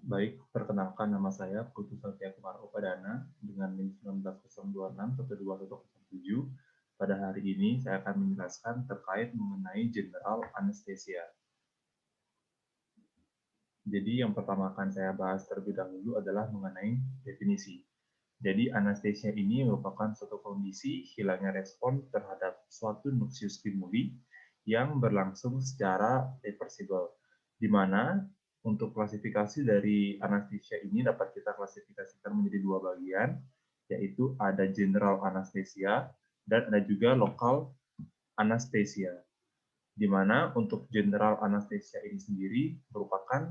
Baik, perkenalkan nama saya Putu Satya Kumar Upadana dengan NIM 19.026-12107. Pada hari ini saya akan menjelaskan terkait mengenai general anesthesia. Jadi yang pertama akan saya bahas terlebih dahulu adalah mengenai definisi. Jadi anestesia ini merupakan suatu kondisi hilangnya respon terhadap suatu nucleus stimuli yang berlangsung secara reversible, di mana untuk klasifikasi dari anestesia ini dapat kita klasifikasikan menjadi dua bagian, yaitu ada general anesthesia dan ada juga local anesthesia, di mana untuk general anesthesia ini sendiri merupakan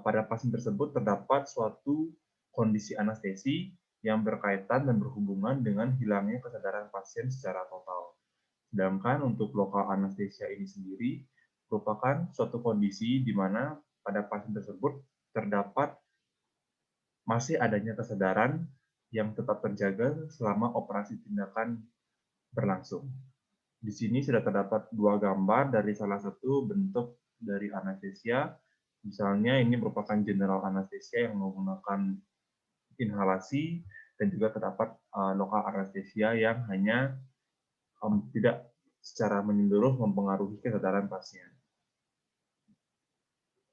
pada pasien tersebut terdapat suatu kondisi anestesi yang berkaitan dan berhubungan dengan hilangnya kesadaran pasien secara total. Sedangkan untuk lokal anestesia ini sendiri merupakan suatu kondisi di mana pada pasien tersebut terdapat masih adanya kesadaran yang tetap terjaga selama operasi tindakan berlangsung. Di sini sudah terdapat dua gambar dari salah satu bentuk dari anestesia. Misalnya ini merupakan general anestesia yang menggunakan inhalasi dan juga terdapat lokal anestesia yang hanya tidak secara menyeluruh mempengaruhi kesadaran pasien.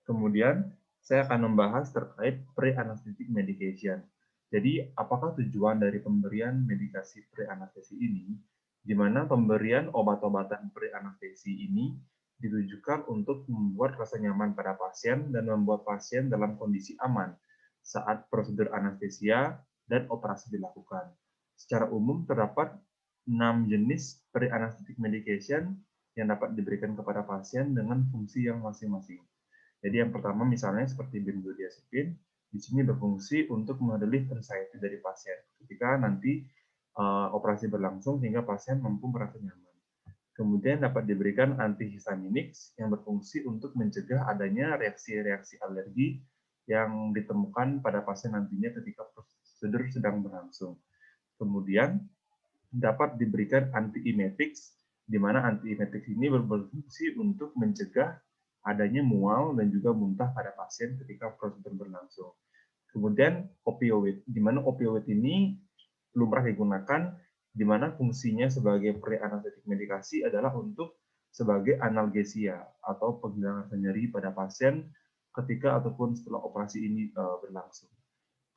Kemudian saya akan membahas terkait pre-anesthetic medication. Jadi, apakah tujuan dari pemberian medikasi pre-anestesi ini, di mana pemberian obat-obatan pre-anestesi ini ditujukan untuk membuat rasa nyaman pada pasien dan membuat pasien dalam kondisi aman saat prosedur anestesia dan operasi dilakukan. Secara umum terdapat 6 jenis pre-anesthetic medication yang dapat diberikan kepada pasien dengan fungsi yang masing-masing. Jadi yang pertama misalnya seperti benzodiazepin, di sini berfungsi untuk merelief anxiety dari pasien ketika nanti operasi berlangsung sehingga pasien mampu merasa nyaman. Kemudian dapat diberikan antihistaminik yang berfungsi untuk mencegah adanya reaksi-reaksi alergi yang ditemukan pada pasien nantinya ketika prosedur sedang berlangsung. Kemudian dapat diberikan antiemetics, di mana antiemetics ini berfungsi untuk mencegah adanya mual dan juga muntah pada pasien ketika prosedur berlangsung. Kemudian opioid, di mana opioid ini lumrah digunakan, di mana fungsinya sebagai pre-anesthetic medikasi adalah untuk sebagai analgesia atau penghilangan nyeri pada pasien ketika ataupun setelah operasi ini berlangsung.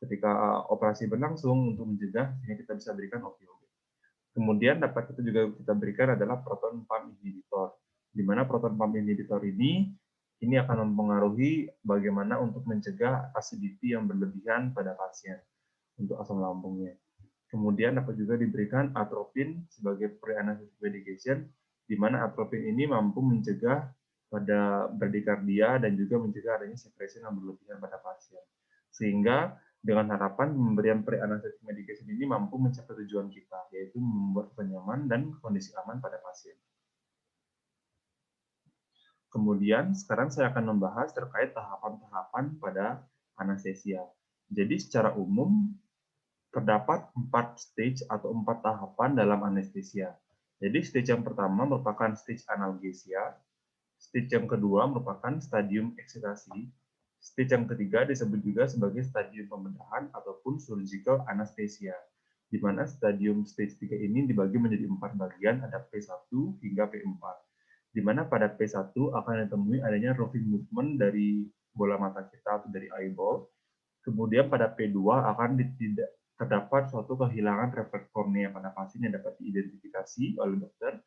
Ketika operasi berlangsung untuk mencegah, sehingga kita bisa berikan opioid. Kemudian dapat kita berikan adalah proton pump inhibitor, di mana proton pump inhibitor ini akan mempengaruhi bagaimana untuk mencegah acidity yang berlebihan pada pasien untuk asam lambungnya. Kemudian dapat juga diberikan atropin sebagai pre-anesthetic medication, di mana atropin ini mampu mencegah pada bradycardia dan juga mencegah adanya secretion yang berlebihan pada pasien. Sehingga dengan harapan pemberian pre-anesthetic medication ini mampu mencapai tujuan kita, yaitu membuat nyaman dan kondisi aman pada pasien. Kemudian sekarang saya akan membahas terkait tahapan-tahapan pada anestesia. Jadi secara umum terdapat 4 stage atau 4 tahapan dalam anestesia. Jadi stage yang pertama merupakan stage analgesia, stage yang kedua merupakan stadium eksitasi, stage yang ketiga disebut juga sebagai stadium pembedahan ataupun surgical anesthesia, di mana stadium stage 3 ini dibagi menjadi 4 bagian, ada P1 hingga P4, di mana pada P1 akan ditemui adanya roving movement dari bola mata kita atau dari eyeball. Kemudian pada P2 akan terdapat suatu kehilangan refleks kornea pada pasien yang dapat diidentifikasi oleh dokter.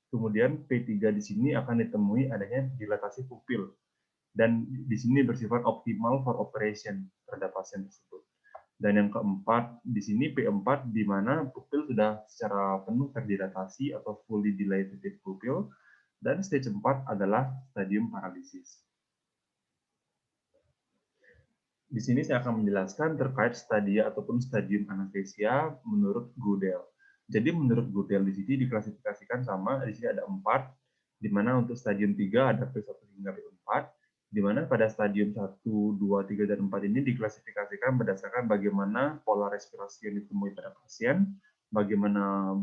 Kemudian P3 di sini akan ditemui adanya dilatasi pupil, dan di sini bersifat optimal for operation terhadap pasien tersebut. Dan yang keempat di sini P4, di mana pupil sudah secara penuh terdilatasi atau fully dilated pupil, dan stage 4 adalah stadium paralisis. Di sini saya akan menjelaskan terkait stadia ataupun stadium anestesia menurut Goodell. Jadi menurut Goodell di sini diklasifikasikan sama, di sini ada 4, di mana untuk stadium 3 ada P1 hingga P4, di mana pada stadium 1, 2, 3, dan 4 ini diklasifikasikan berdasarkan bagaimana pola respirasi yang ditemui pada pasien, bagaimana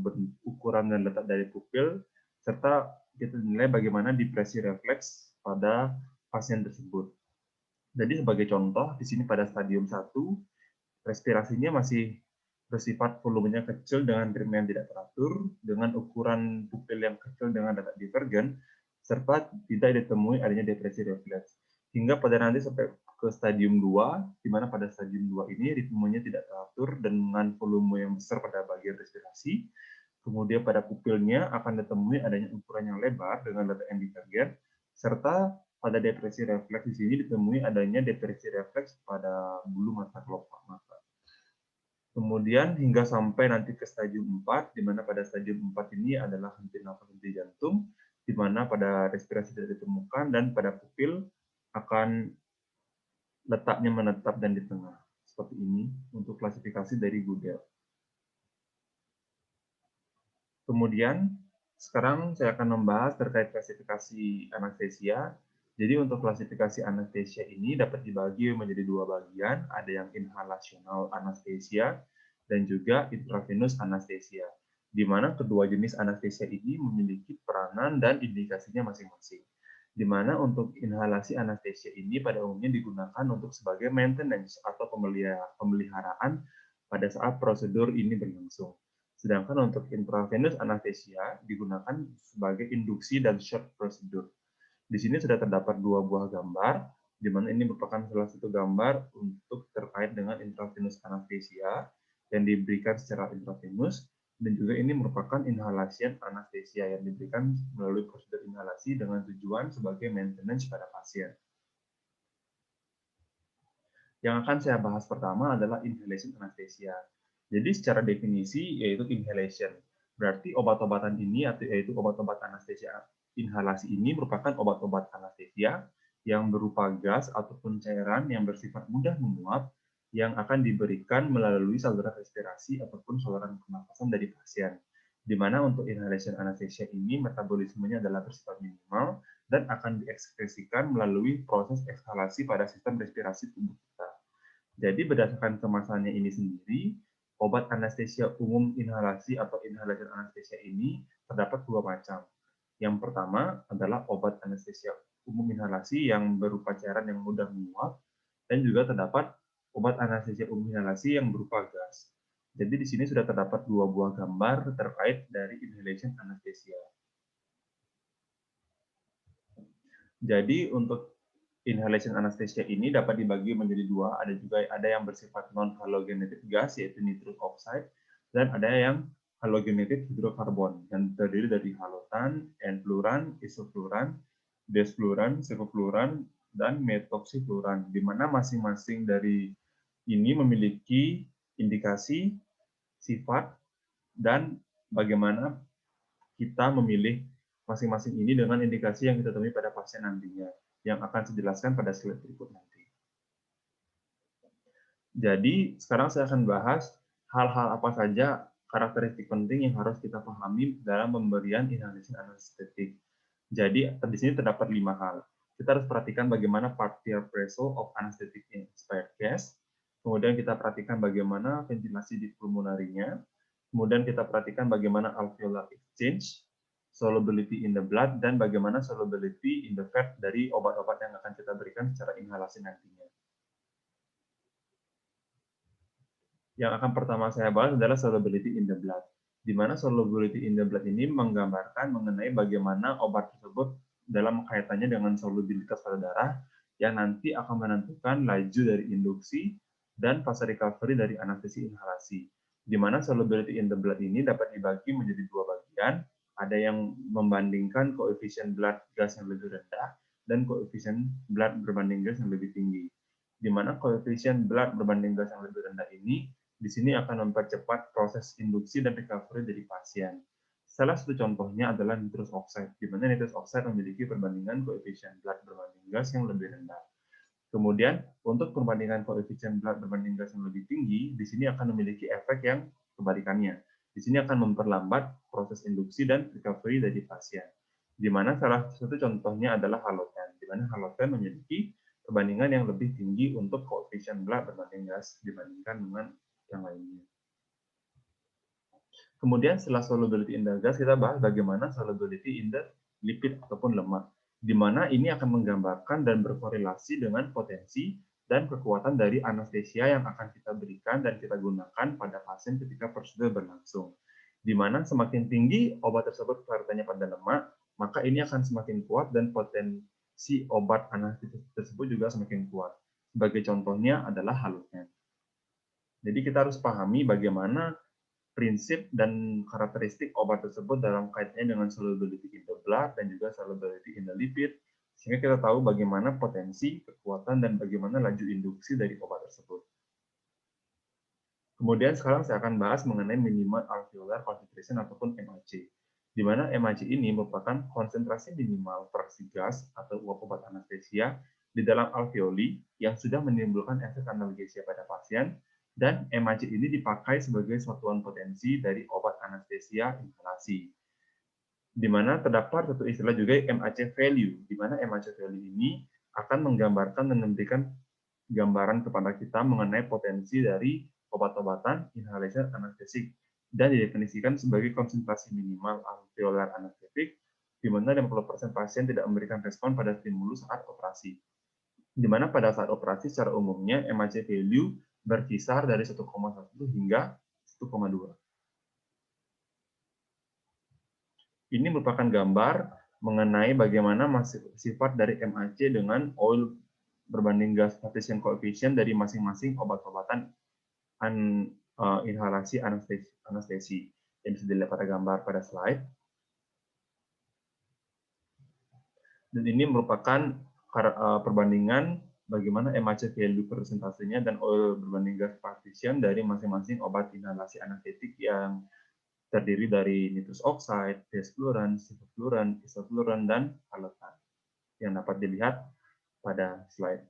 ukuran dan letak dari pupil, serta kita nilai bagaimana depresi refleks pada pasien tersebut. Jadi sebagai contoh, di sini pada stadium 1, respirasinya masih bersifat volumenya kecil dengan ritme yang tidak teratur, dengan ukuran pupil yang kecil dengan letak divergen, serta tidak ditemui adanya depresi refleks. Hingga pada nanti sampai ke stadium 2, di mana pada stadium 2 ini ritmenya tidak teratur dengan volume yang besar pada bagian respirasi. Kemudian pada pupilnya akan ditemui adanya ukuran yang lebar dengan letak yang divergen, serta pada depresi refleks di sini ditemui adanya depresi refleks pada bulu mata kelopak mata. Kemudian hingga sampai nanti ke stadium 4, di mana pada stadium 4 ini adalah henti nafas, henti jantung, di mana pada respirasi tidak ditemukan dan pada pupil akan letaknya menetap dan di tengah. Seperti ini untuk klasifikasi dari Goodell. Kemudian sekarang saya akan membahas terkait klasifikasi anestesia. Jadi untuk klasifikasi anestesia ini dapat dibagi menjadi dua bagian, ada yang inhalasional anestesia dan juga intravenous anestesia, di mana kedua jenis anestesia ini memiliki peranan dan indikasinya masing-masing. Di mana untuk inhalasi anestesia ini pada umumnya digunakan untuk sebagai maintenance atau pemeliharaan pada saat prosedur ini berlangsung. Sedangkan untuk intravenous anesthesia digunakan sebagai induksi dan shock procedure. Di sini sudah terdapat dua buah gambar, di mana ini merupakan salah satu gambar untuk terkait dengan intravenous anesthesia yang diberikan secara intravenous, dan juga ini merupakan inhalasi anesthesia yang diberikan melalui prosedur inhalasi dengan tujuan sebagai maintenance pada pasien. Yang akan saya bahas pertama adalah inhalation anesthesia. Jadi secara definisi yaitu inhalation. Berarti obat-obatan ini yaitu obat-obat anestesia inhalasi ini merupakan obat-obat anestesia yang berupa gas ataupun cairan yang bersifat mudah menguap yang akan diberikan melalui saluran respirasi ataupun saluran pernapasan dari pasien. Di mana untuk inhalation anesthesia ini metabolismenya adalah bersifat minimal dan akan diekskresikan melalui proses ekshalasi pada sistem respirasi tubuh kita. Jadi berdasarkan kemasannya ini sendiri, obat anestesia umum inhalasi atau inhalation anestesia ini terdapat dua macam. Yang pertama adalah obat anestesia umum inhalasi yang berupa cairan yang mudah menguap, dan juga terdapat obat anestesia umum inhalasi yang berupa gas. Jadi di sini sudah terdapat dua buah gambar terkait dari inhalation anesthesia. Jadi untuk inhalation anesthesia ini dapat dibagi menjadi dua, ada yang bersifat non-halogenated gas yaitu nitrous oxide, dan ada yang halogenated hidrokarbon yang terdiri dari halotan, enfluoran, isofluoran, desfluoran, sevofluoran, dan metoxifluoran, di mana masing-masing dari ini memiliki indikasi, sifat, dan bagaimana kita memilih masing-masing ini dengan indikasi yang kita temui pada pasien nantinya, yang akan saya jelaskan pada slide berikut nanti. Jadi, sekarang saya akan bahas hal-hal apa saja karakteristik penting yang harus kita pahami dalam pemberian inhalation anesthetic. Jadi, di sini terdapat 5 hal. Kita harus perhatikan bagaimana partial pressure of anesthetic inspired gas, kemudian kita perhatikan bagaimana ventilasi di pulmonarinya, kemudian kita perhatikan bagaimana alveolar exchange, solubility in the blood, dan bagaimana solubility in the fat dari obat-obat yang akan kita berikan secara inhalasi nantinya. Yang akan pertama saya bahas adalah solubility in the blood, di mana solubility in the blood ini menggambarkan mengenai bagaimana obat tersebut dalam kaitannya dengan solubilitas pada darah yang nanti akan menentukan laju dari induksi dan fase recovery dari anestesi inhalasi. Di mana solubility in the blood ini dapat dibagi menjadi dua bagian, ada yang membandingkan koefisien blood gas yang lebih rendah dan koefisien blood berbanding gas yang lebih tinggi. Di mana koefisien blood berbanding gas yang lebih rendah ini di sini akan mempercepat proses induksi dan recovery dari pasien. Salah satu contohnya adalah nitrous oxide, di mana nitrous oxide memiliki perbandingan koefisien blood berbanding gas yang lebih rendah. Kemudian, untuk perbandingan koefisien blood berbanding gas yang lebih tinggi, di sini akan memiliki efek yang kebalikannya. Di sini akan memperlambat proses induksi dan recovery dari pasien. Di mana salah satu contohnya adalah halogen, di mana halogen memiliki perbandingan yang lebih tinggi untuk koefisien blood berbanding gas dibandingkan dengan yang lainnya. Kemudian setelah solubility in the gas, kita bahas bagaimana solubility in the lipid ataupun lemak. di mana ini akan menggambarkan dan berkorelasi dengan potensi dan kekuatan dari anestesia yang akan kita berikan dan kita gunakan pada pasien ketika prosedur berlangsung. Di mana semakin tinggi obat tersebut kelarutanya pada lemak, maka ini akan semakin kuat dan potensi obat anestesia tersebut juga semakin kuat. Sebagai contohnya adalah Halogen. Jadi kita harus pahami bagaimana prinsip dan karakteristik obat tersebut dalam kaitannya dengan solubility in the blood dan juga solubility in the lipid, sehingga kita tahu bagaimana potensi, kekuatan, dan bagaimana laju induksi dari obat tersebut. Kemudian sekarang saya akan bahas mengenai minimal alveolar concentration ataupun MAC, di mana MAC ini merupakan konsentrasi minimal fraksi gas atau uap obat anestesia di dalam alveoli yang sudah menimbulkan efek analgesia pada pasien, dan MAC ini dipakai sebagai satuan potensi dari obat anestesia inhalasi. Di mana terdapat satu istilah juga MAC value, di mana MAC value ini akan menggambarkan dan memberikan gambaran kepada kita mengenai potensi dari obat-obatan inhalation anestesik dan didefinisikan sebagai konsentrasi minimal alveolar anestetik, di mana 50% pasien tidak memberikan respon pada stimulus saat operasi. Di mana pada saat operasi secara umumnya MAC value berkisar dari 1,1 hingga 1,2. Ini merupakan gambar mengenai bagaimana sifat dari MAC dengan oil berbanding gas partition coefficient dari masing-masing obat-obatan inhalasi anestesi. Yang bisa dilihat pada gambar pada slide. Dan ini merupakan perbandingan bagaimana MAC value persentasenya dan oil berbanding gas partition dari masing-masing obat inhalasi anestetik yang terdiri dari nitrous oxide, desfluran, sevofluran, isofluran, dan halotan yang dapat dilihat pada slide.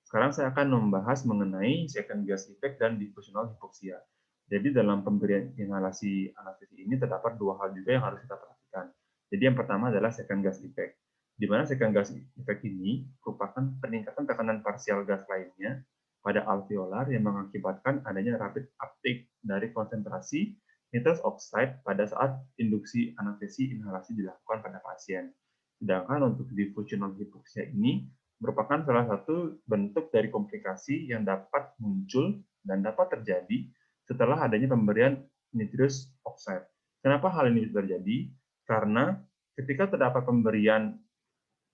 Sekarang saya akan membahas mengenai second gas effect dan diffusional hypoxia. Jadi dalam pemberian inhalasi anestesi ini terdapat dua hal juga yang harus kita perhatikan. Jadi yang pertama adalah second gas effect, di mana second gas effect ini merupakan peningkatan tekanan parsial gas lainnya pada alveolar yang mengakibatkan adanya rapid uptake dari konsentrasi nitrous oxide pada saat induksi anestesi inhalasi dilakukan pada pasien. Sedangkan untuk diffusional hypoxia ini merupakan salah satu bentuk dari komplikasi yang dapat muncul dan dapat terjadi setelah adanya pemberian nitrous oxide. Kenapa hal ini terjadi? Karena ketika terdapat pemberian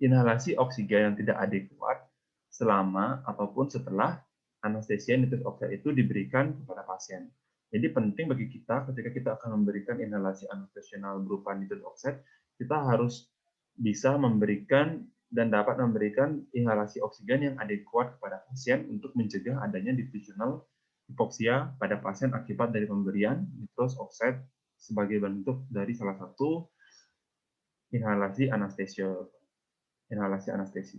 inhalasi oksigen yang tidak adekuat selama ataupun setelah anestesia nitrous oxide itu diberikan kepada pasien. Jadi penting bagi kita ketika kita akan memberikan inhalasi anestesional berupa nitrous oxide, kita harus bisa memberikan dan dapat memberikan inhalasi oksigen yang adekuat kepada pasien untuk mencegah adanya diffusional hipoksia pada pasien akibat dari pemberian nitrous oxide sebagai bentuk dari salah satu inhalasi anestesi.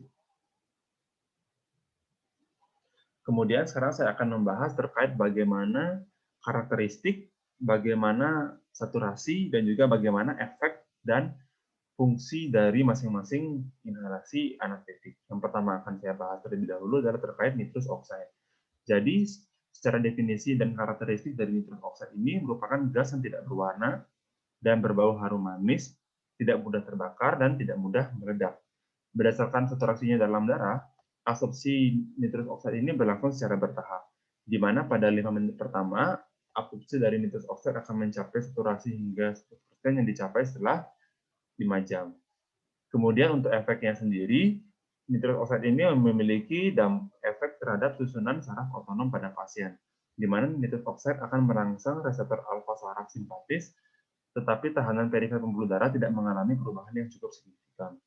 Kemudian sekarang saya akan membahas terkait bagaimana karakteristik, bagaimana saturasi, dan juga bagaimana efek dan fungsi dari masing-masing inhalasi anestetik. Yang pertama akan saya bahas terlebih dahulu adalah terkait nitrous oxide. Jadi, secara definisi dan karakteristik dari nitrous oxide ini merupakan gas yang tidak berwarna dan berbau harum manis, tidak mudah terbakar, dan tidak mudah meledak. Berdasarkan saturasinya dalam darah, absorpsi nitrous oxide ini berlangsung secara bertahap, di mana pada 5 menit pertama, absorpsi dari nitrous oxide akan mencapai saturasi hingga 100% yang dicapai setelah 5 jam. Kemudian untuk efeknya sendiri, nitrous oxide ini memiliki efek terhadap susunan saraf otonom pada pasien, di mana nitrous oxide akan merangsang reseptor alfa saraf simpatis, tetapi tahanan perifer pembuluh darah tidak mengalami perubahan yang cukup signifikan.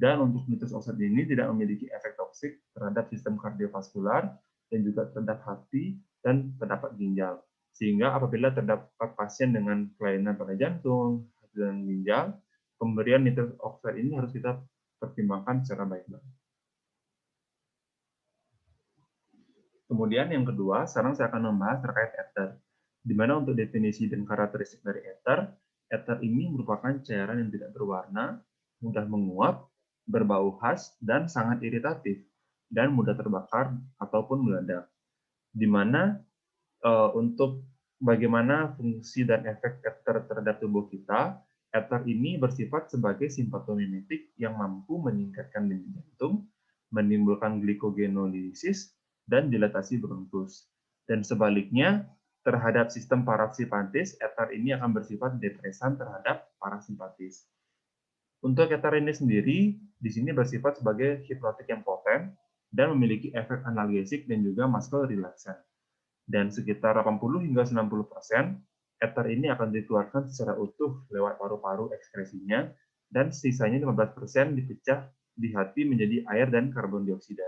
Dan untuk nitrous oxide ini tidak memiliki efek toksik terhadap sistem kardiovaskular dan juga terhadap hati dan terdapat ginjal. Sehingga apabila terdapat pasien dengan kelainan pada jantung dan ginjal, pemberian nitrous oxide ini harus kita pertimbangkan secara baik-baik. Kemudian yang kedua, sekarang saya akan membahas terkait ether. Di mana untuk definisi dan karakteristik dari ether ini merupakan cairan yang tidak berwarna, mudah menguap, berbau khas, dan sangat iritatif, dan mudah terbakar ataupun meledak. Di mana untuk bagaimana fungsi dan efek ether terhadap tubuh kita, Ether ini bersifat sebagai simpatomimetik yang mampu meningkatkan denyut jantung, menimbulkan glikogenolisis, dan dilatasi bronkus. Dan sebaliknya, terhadap sistem parasimpatis, ether ini akan bersifat depresan terhadap parasimpatis. Untuk ether ini sendiri, di sini bersifat sebagai hipnotik yang poten dan memiliki efek analgesik dan juga muscle relaxan. Dan sekitar 80 hingga 90% ether ini akan dikeluarkan secara utuh lewat paru-paru ekskresinya, dan sisanya 15% dipecah di hati menjadi air dan karbon dioksida.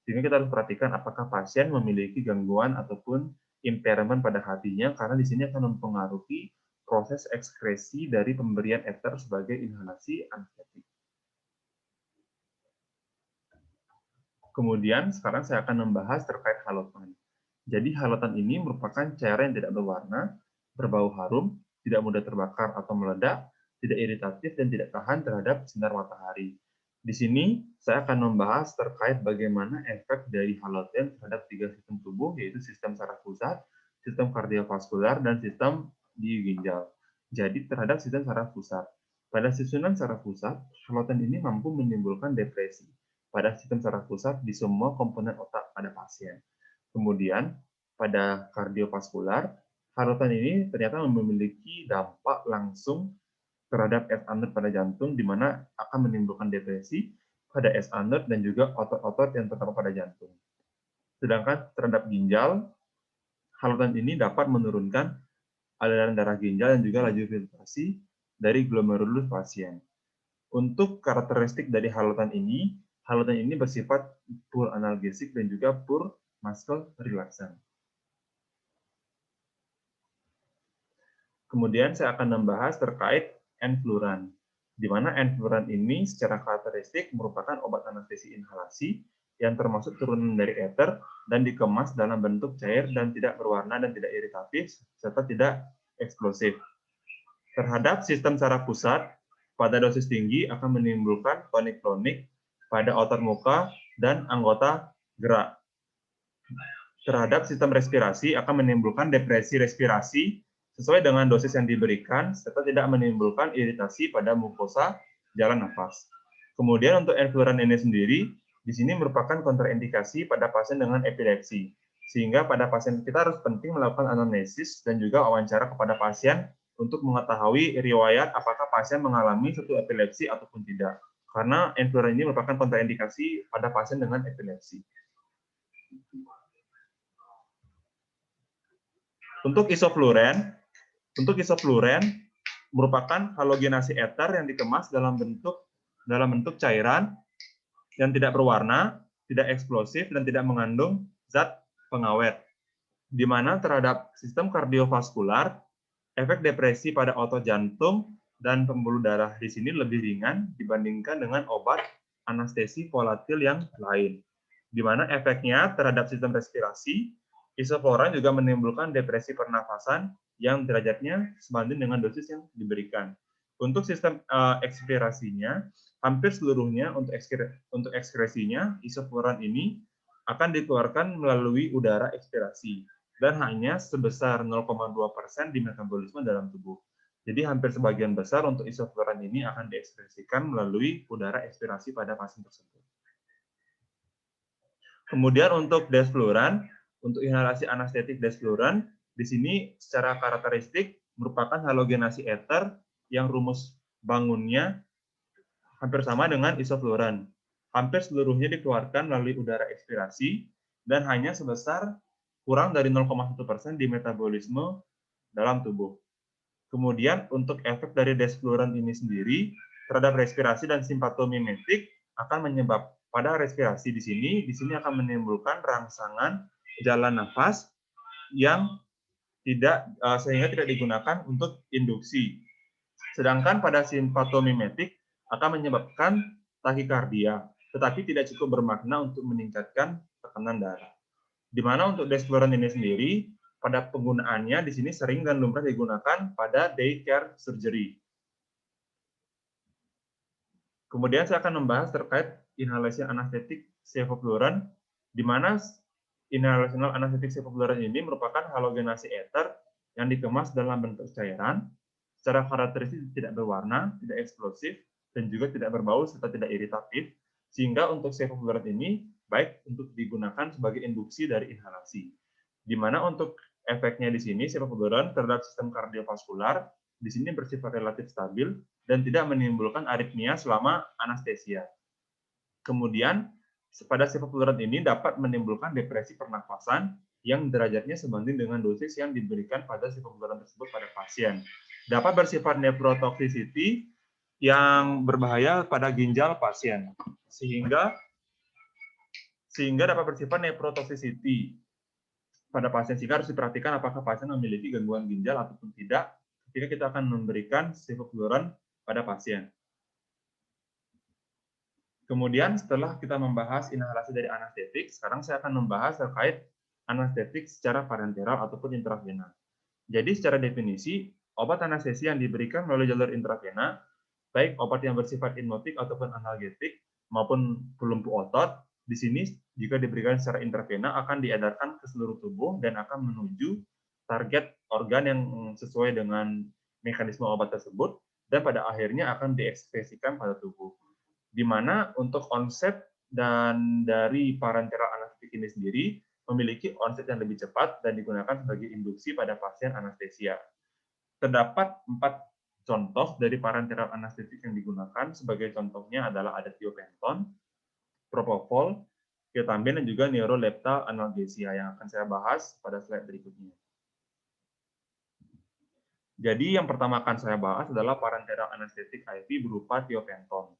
Sehingga kita harus perhatikan apakah pasien memiliki gangguan ataupun impairment pada hatinya, karena di sini akan mempengaruhi proses ekskresi dari pemberian ether sebagai inhalasi anestetik. Kemudian sekarang saya akan membahas terkait halotan. Jadi halotan ini merupakan cairan yang tidak berwarna, berbau harum, tidak mudah terbakar atau meledak, tidak iritatif, dan tidak tahan terhadap sinar matahari. Di sini saya akan membahas terkait bagaimana efek dari halogen terhadap 3 sistem tubuh, yaitu sistem saraf pusat, sistem kardiovaskular, dan sistem di ginjal. Jadi terhadap sistem saraf pusat. Pada susunan saraf pusat, halogen ini mampu menimbulkan depresi pada sistem saraf pusat di semua komponen otak pada pasien. Kemudian, pada kardiovaskular, halogen ini ternyata memiliki dampak langsung terhadap S-anode pada jantung, di mana akan menimbulkan depresi pada S-anode dan juga otot-otot yang terdapat pada jantung. Sedangkan terhadap ginjal, halogen ini dapat menurunkan aliran darah ginjal dan juga laju filtrasi dari glomerulus pasien. Untuk karakteristik dari halogen ini bersifat pure analgesik dan juga pure muscle relaxant. Kemudian saya akan membahas terkait enfluran, di mana enfluran ini secara karakteristik merupakan obat anestesi inhalasi yang termasuk turunan dari ether dan dikemas dalam bentuk cair dan tidak berwarna dan tidak iritatif serta tidak eksplosif. Terhadap sistem saraf pusat, pada dosis tinggi akan menimbulkan tonik-klonik pada otot muka dan anggota gerak. Terhadap sistem respirasi akan menimbulkan depresi respirasi sesuai dengan dosis yang diberikan, serta tidak menimbulkan iritasi pada mukosa jalan nafas. Kemudian untuk enfluran ini sendiri, di sini merupakan kontraindikasi pada pasien dengan epilepsi. Sehingga pada pasien kita harus penting melakukan anamnesis dan juga wawancara kepada pasien untuk mengetahui riwayat apakah pasien mengalami suatu epilepsi ataupun tidak. Karena enfluran ini merupakan kontraindikasi pada pasien dengan epilepsi. Untuk isofluren merupakan halogenasi ether yang dikemas dalam bentuk cairan yang tidak berwarna, tidak eksplosif, dan tidak mengandung zat pengawet. Di mana terhadap sistem kardiovaskular, efek depresi pada otot jantung dan pembuluh darah di sini lebih ringan dibandingkan dengan obat anestesi volatil yang lain. Di mana efeknya terhadap sistem respirasi, isofluran juga menimbulkan depresi pernafasan yang derajatnya sebanding dengan dosis yang diberikan. Untuk sistem ekspirasinya, hampir seluruhnya untuk ekskresinya, isofluran ini akan dikeluarkan melalui udara ekspirasi dan hanya sebesar 0,2% di metabolisme dalam tubuh. Jadi hampir sebagian besar untuk isofluran ini akan diekspresikan melalui udara ekspirasi pada pasien tersebut. Kemudian untuk desfluran, untuk inhalasi anestetik desfluran, di sini secara karakteristik merupakan halogenasi ether yang rumus bangunnya hampir sama dengan isofluran. Hampir seluruhnya dikeluarkan melalui udara ekspirasi dan hanya sebesar kurang dari 0,1% di metabolisme dalam tubuh. Kemudian untuk efek dari desfluran ini sendiri terhadap respirasi dan simpatomimetik akan menyebabkan pada respirasi di sini akan menimbulkan rangsangan jalan nafas yang sehingga tidak digunakan untuk induksi. Sedangkan pada simpatomimetik akan menyebabkan takikardia, tetapi tidak cukup bermakna untuk meningkatkan tekanan darah. Di mana untuk desfluran ini sendiri, pada penggunaannya di sini sering dan lumrah digunakan pada day care surgery. Kemudian saya akan membahas terkait inhalasi anestetik sevofluran, di mana inhalasional anestetik sevofluran ini merupakan halogenasi ether yang dikemas dalam bentuk cairan secara karakteristik tidak berwarna, tidak eksplosif, dan juga tidak berbau serta tidak iritatif, sehingga untuk sevoflurane ini baik untuk digunakan sebagai induksi dari inhalasi. Di mana untuk efeknya di sini sevoflurane terhadap sistem kardiovaskular di sini bersifat relatif stabil dan tidak menimbulkan aritmia selama anestesia. Kemudian pada sevoflurane ini dapat menimbulkan depresi pernafasan yang derajatnya sebanding dengan dosis yang diberikan pada sevoflurane tersebut pada pasien. Dapat bersifat nephrotoxicity yang berbahaya pada ginjal pasien, sehingga dapat bersifat nephrotoxicity pada pasien, sehingga harus diperhatikan apakah pasien memiliki gangguan ginjal ataupun tidak ketika kita akan memberikan sevoflurane pada pasien. Kemudian setelah kita membahas inhalasi dari anestetik, sekarang saya akan membahas terkait anestetik secara parenteral ataupun intravena. Jadi secara definisi, obat anestesi yang diberikan melalui jalur intravena, baik obat yang bersifat hipnotik ataupun analgetik maupun pelumpuh otot, di sini jika diberikan secara intravena akan diedarkan ke seluruh tubuh dan akan menuju target organ yang sesuai dengan mekanisme obat tersebut dan pada akhirnya akan diekspresikan pada tubuh. Di mana untuk onset dan dari parenteral anestetik ini sendiri memiliki onset yang lebih cepat dan digunakan sebagai induksi pada pasien anestesia. Terdapat 4 contoh dari parenteral anestetik yang digunakan. Sebagai contohnya adalah ada tiopenton, propofol, ketamine, dan juga neuroleptal analgesia yang akan saya bahas pada slide berikutnya. Jadi yang pertama akan saya bahas adalah parenteral anestetik IV berupa tiopenton.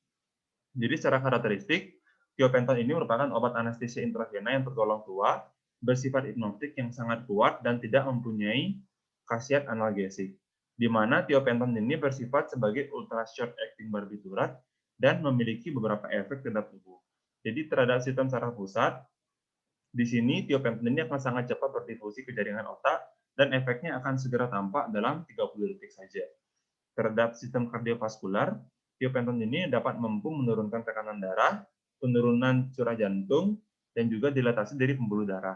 Jadi secara karakteristik, tiopenton ini merupakan obat anestesia intravena yang tergolong tua, bersifat hipnotik yang sangat kuat dan tidak mempunyai khasiat analgesik. Di mana tiopenton ini bersifat sebagai ultra short acting barbiturat dan memiliki beberapa efek terhadap tubuh. Jadi terhadap sistem saraf pusat, di sini tiopenton ini akan sangat cepat berdifusi ke jaringan otak dan efeknya akan segera tampak dalam 30 detik saja. Terhadap sistem kardiovaskular, tiopenton ini dapat mampu menurunkan tekanan darah, penurunan curah jantung, dan juga dilatasi dari pembuluh darah.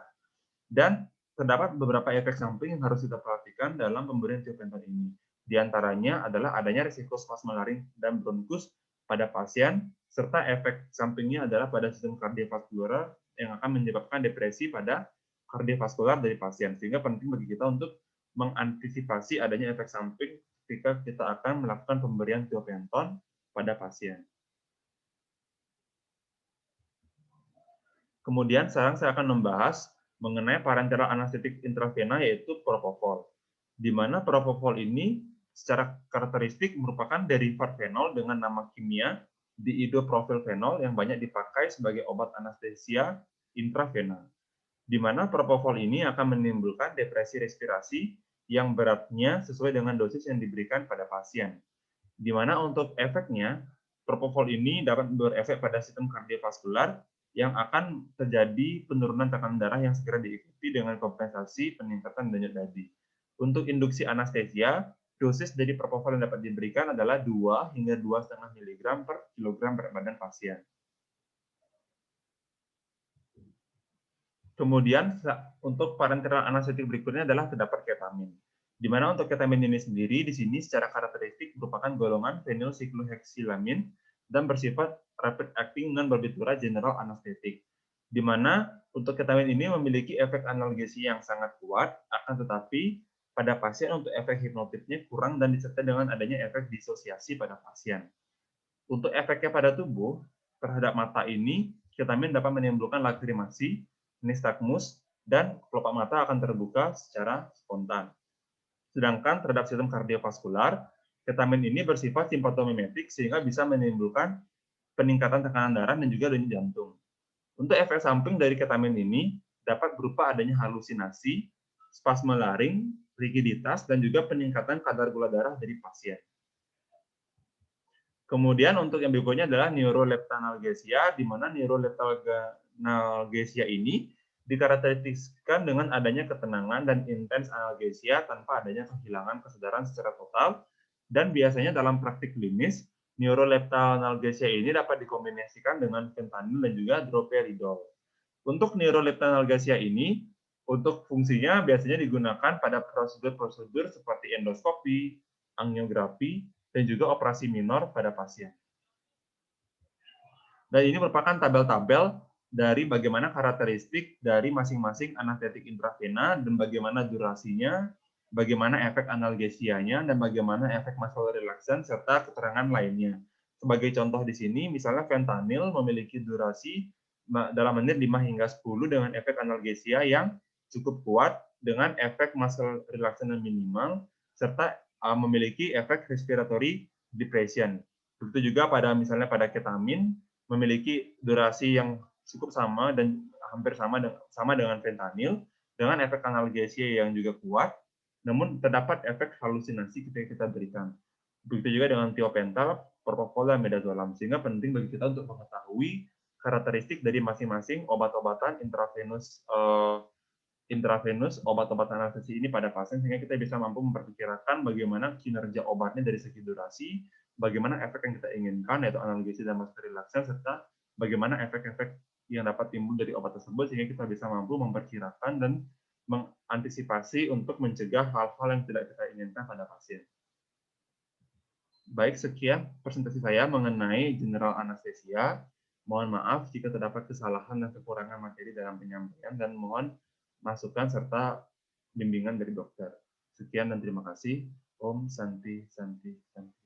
Dan terdapat beberapa efek samping yang harus kita perhatikan dalam pemberian tiopenton ini. Di antaranya adalah adanya risiko spasme laring dan bronkus pada pasien, serta efek sampingnya adalah pada sistem kardiovaskular yang akan menyebabkan depresi pada kardiovaskular dari pasien. Sehingga penting bagi kita untuk mengantisipasi adanya efek samping ketika kita akan melakukan pemberian tiopenton pada pasien. Kemudian sekarang saya akan membahas mengenai parenteral anestetik intravena yaitu propofol. Di mana propofol ini secara karakteristik merupakan derivat fenol dengan nama kimia diidopropilfenol yang banyak dipakai sebagai obat anestesia intravena. Di mana propofol ini akan menimbulkan depresi respirasi yang beratnya sesuai dengan dosis yang diberikan pada pasien. Di mana untuk efeknya, propofol ini dapat berefek pada sistem kardiovaskular yang akan terjadi penurunan tekanan darah yang segera diikuti dengan kompensasi peningkatan denyut nadi. Untuk induksi anestesia, dosis dari propofol yang dapat diberikan adalah 2 hingga 2,5 mg per kilogram berat badan pasien. Kemudian untuk parenteral anestetik berikutnya adalah terdapat ketamin. Di mana untuk ketamin ini sendiri di sini secara karakteristik merupakan golongan fenilsikloheksilamin dan bersifat rapid acting non-barbiturate general anesthetic. Di mana untuk ketamin ini memiliki efek analgesi yang sangat kuat, akan tetapi pada pasien untuk efek hipnotiknya kurang dan disertai dengan adanya efek disosiasi pada pasien. Untuk efeknya pada tubuh, terhadap mata ini, ketamin dapat menimbulkan lagrimasi, nistagmus, dan kelopak mata akan terbuka secara spontan. Sedangkan terhadap sistem kardiovaskular, ketamin ini bersifat simpatomimetik sehingga bisa menimbulkan peningkatan tekanan darah dan juga denyut jantung. Untuk efek samping dari ketamin ini dapat berupa adanya halusinasi, spasme laring, rigiditas, dan juga peningkatan kadar gula darah dari pasien. Kemudian untuk yang berikutnya adalah neuroleptanalgesia, di mana neuroleptanalgesia ini dikarakteristikkan dengan adanya ketenangan dan intens analgesia tanpa adanya kehilangan kesadaran secara total, dan biasanya dalam praktik klinis, neuroleptanalgesia ini dapat dikombinasikan dengan fentanyl dan juga droperidol. Untuk neuroleptanalgesia ini, untuk fungsinya biasanya digunakan pada prosedur-prosedur seperti endoskopi, angiografi, dan juga operasi minor pada pasien. Dan ini merupakan tabel-tabel dari bagaimana karakteristik dari masing-masing anestetik intravena dan bagaimana durasinya, bagaimana efek analgesianya, dan bagaimana efek muscle relaxant serta keterangan lainnya. Sebagai contoh di sini, misalnya fentanyl memiliki durasi dalam menit 5 hingga 10 dengan efek analgesia yang cukup kuat dengan efek muscle relaxant yang minimal serta memiliki efek respiratory depression. Begitu juga pada misalnya pada ketamin memiliki durasi yang cukup sama dan hampir sama dengan fentanyl dengan efek analgesia yang juga kuat, namun terdapat efek halusinasi ketika kita berikan. Begitu juga dengan tiopental, propofol, dan midazolam. Sehingga penting bagi kita untuk mengetahui karakteristik dari masing-masing obat-obatan intravenus obat-obatan anestesi ini pada pasien sehingga kita bisa mampu memperkirakan bagaimana kinerja obatnya dari segi durasi, bagaimana efek yang kita inginkan yaitu analgesi dan muscle relaxant serta bagaimana efek-efek yang dapat timbul dari obat tersebut sehingga kita bisa mampu memperkirakan dan mengantisipasi untuk mencegah hal-hal yang tidak kita inginkan pada pasien. Baik, sekian presentasi saya mengenai general anesthesia. Mohon maaf jika terdapat kesalahan dan kekurangan materi dalam penyampaian dan mohon masukan serta bimbingan dari dokter. Sekian dan terima kasih. Om Santi Santi Santi.